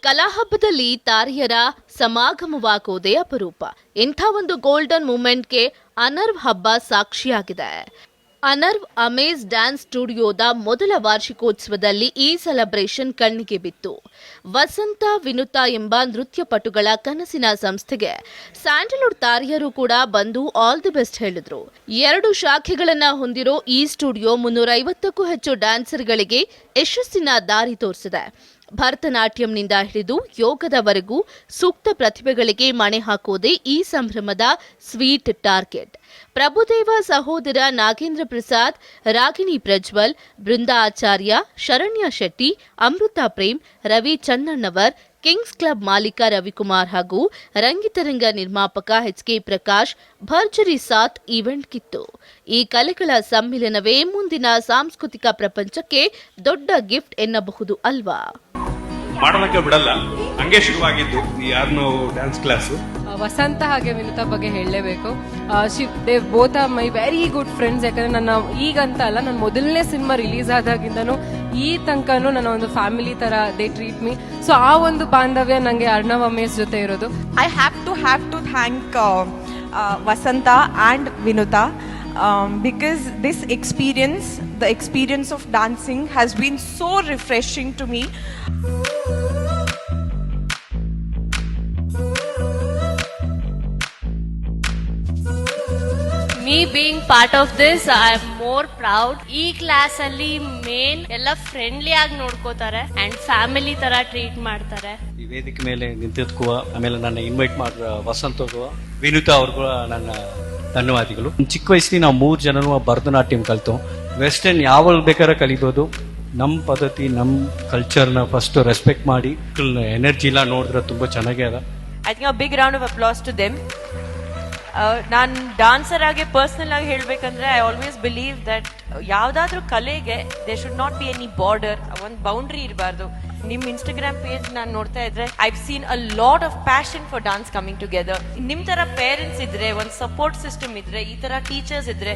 ಕಲಾಹಬ್ಬದಲ್ಲಿ ತಾರೆಯರ ಸಮಾಗಮವಾಗೋದೇ ಅಪರೂಪ. ಇಂಥ ಒಂದು ಗೋಲ್ಡನ್ ಮೂಮೆಂಟ್ಗೆ ಅನರ್ವ್ ಹಬ್ಬ ಸಾಕ್ಷಿಯಾಗಿದೆ. ಅನರ್ವ್ ಅಮೇಜ್ ಡ್ಯಾನ್ಸ್ ಸ್ಟುಡಿಯೋದ ಮೊದಲ ವಾರ್ಷಿಕೋತ್ಸವದಲ್ಲಿ ಈ ಸೆಲೆಬ್ರೇಷನ್ ಕಣ್ಣಿಗೆ ಬಿತ್ತು. ವಸಂತ ವಿನುತಾ ಎಂಬ ನೃತ್ಯ ಪಟುಗಳ ಕನಸಿನ ಸಂಸ್ಥೆಗೆ ಸ್ಯಾಂಡಲ್ವುಡ್ ತಾರೆಯರು ಕೂಡ ಬಂದು ಆಲ್ ದಿ ಬೆಸ್ಟ್ ಹೇಳಿದ್ರು. 2 ಶಾಖೆಗಳನ್ನ ಹೊಂದಿರೋ ಈ ಸ್ಟುಡಿಯೋ 350ಕ್ಕೂ ಹೆಚ್ಚು ಡ್ಯಾನ್ಸರ್ಗಳಿಗೆ ಯಶಸ್ಸಿನ ದಾರಿ ತೋರಿಸಿದೆ. ಭರತನಾಟ್ಯಂನಿಂದ ಹಿಡಿದು ಯೋಗದವರೆಗೂ ಸೂಕ್ತ ಪ್ರತಿಭೆಗಳಿಗೆ ಮಣೆ ಹಾಕೋದೇ ಈ ಸಂಭ್ರಮದ ಸ್ವೀಟ್ ಟಾರ್ಗೆಟ್. ಪ್ರಭುದೇವ ಸಹೋದರ ನಾಗೇಂದ್ರ ಪ್ರಸಾದ್, ರಾಗಿಣಿ ಪ್ರಜ್ವಲ್, ಬೃಂದಾ ಆಚಾರ್ಯ, ಶರಣ್ಯ ಶೆಟ್ಟಿ, ಅಮೃತ ಪ್ರೇಮ್, ರವಿ ಚನ್ನಣ್ಣವರ್, ಕಿಂಗ್ಸ್ ಕ್ಲಬ್ ಮಾಲೀಕ ರವಿಕುಮಾರ್ ಹಾಗೂ ರಂಗಿತರಂಗ ನಿರ್ಮಾಪಕ ಎಚ್.ಕೆ. ಪ್ರಕಾಶ್ ಭರ್ಜರಿ ಸಾಥ್ ಈವೆಂಟ್ ಕಿತ್ತು. ಈ ಕಲೆಗಳ ಸಮ್ಮಿಲನವೇ ಮುಂದಿನ ಸಾಂಸ್ಕೃತಿಕ ಪ್ರಪಂಚಕ್ಕೆ ದೊಡ್ಡ ಗಿಫ್ಟ್ ಎನ್ನಬಹುದು ಅಲ್ವಾ? ಮಾಡೋಣಕ್ಕೆ ಬಿಡಲ್ಲ, ಹಂಗೆ ಶುರುವಾಗಿದ್ದು ಈ ಯಾರ್ನೋ ಡ್ಯಾನ್ಸ್ ಕ್ಲಾಸ್. ವಸಂತ ಹಾಗೆ ವಿನುತಾ ಬಗ್ಗೆ ಹೇಳಲೇಬೇಕು. They both are my very good friends. ಯಾಕಂದ್ರೆ ನನ್ನ ಈಗಂತ ಅಲ್ಲ, ನನ್ನ ಮೊದಲನೇ ಸಿನಿಮಾ ರಿಲೀಸ್ ಆದಾಗಿಂದನೂ ಈ ತನಕನೂ ನನ್ನ ಒಂದು ಫ್ಯಾಮಿಲಿ ತರ ದೇ ಟ್ರೀಟ್ ಮೀ. ಸೊ ಆ ಒಂದು ಬಾಂಧವ್ಯ ನಂಗೆ ಅರ್ಣವ್ ಅಮೇಶ್ ಜೊತೆ ಇರೋದು. I have to thank Vasanta and Vinuta because this experience, the experience of dancing has been so refreshing to me. Me being part of this, I am more proud. ಈ class ಅಲ್ಲಿ main ಎಲ್ಲ friendly ಆಗಿ ನೋಡ್ಕೋತಾರೆ and family ತರ treat ಮಾಡ್ತಾರೆ. ಈ ವೇದಿಕೆ ಮೇಲೆ ನಿಂತಿದ್ಕುವ, ಆಮೇಲೆ ನನ್ನ ಇನ್ವೈಟ್ ಮಾಡಿದ ವಸಂತಗೂ ವಿನುತಾ ಅವ್ರಿಗೂ ನನ್ನ ಧನ್ಯವಾದಗಳು. ಚಿಕ್ಕ ವಯಸ್ಸಿನ ನಾವು 3 ಜನನು ಭರತನಾಟ್ಯಂ ಕಲಿತು. ವೆಸ್ಟರ್ನ್ ಯಾವಾಗ ಬೇಕಾದ್ರೆ ಕಲಿಬೋದು. ನಮ್ಮ ಪದ್ಧತಿ, ನಮ್ಮ ಕಲ್ಚರ್ನ ಫಸ್ಟ್ ರೆಸ್ಪೆಕ್ಟ್ ಮಾಡಿ ಎನರ್ಜಿ ಎಲ್ಲ ನೋಡಿದ್ರೆ ತುಂಬಾ ಚೆನ್ನಾಗೇ ಅದ. I think a big round of applause to them. ನಾನು ಡಾನ್ಸರ್ ಆಗಿ ಪರ್ಸನಲ್ ಆಗಿ ಹೇಳ್ಬೇಕಂದ್ರೆ ಐ ಆಲ್ವೇಸ್ ಬಿಲೀವ್ ದಟ್ ಯಾವ್ದಾದ್ರು ಕಲೆಗೆ they should not be any border, ಒಂದು ಬೌಂಡ್ರಿ ಇರಬಾರ್ದು. ನಿಮ್ ಇನ್ಸ್ಟಾಗ್ರಾಮ್ ಪೇಜ್ ನಾನು ನೋಡ್ತಾ ಇದ್ರೆ I've seen a lot of passion for dance coming together. ನಿಮ್ ತರ ಪೇರೆಂಟ್ಸ್ ಇದ್ರೆ, ಒಂದು ಸಪೋರ್ಟ್ ಸಿಸ್ಟಮ್ ಇದ್ರೆ, ಈ ತರ ಟೀಚರ್ಸ್ ಇದ್ರೆ,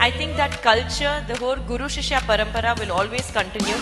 I think that culture, the whole guru shishya parampara will always continue.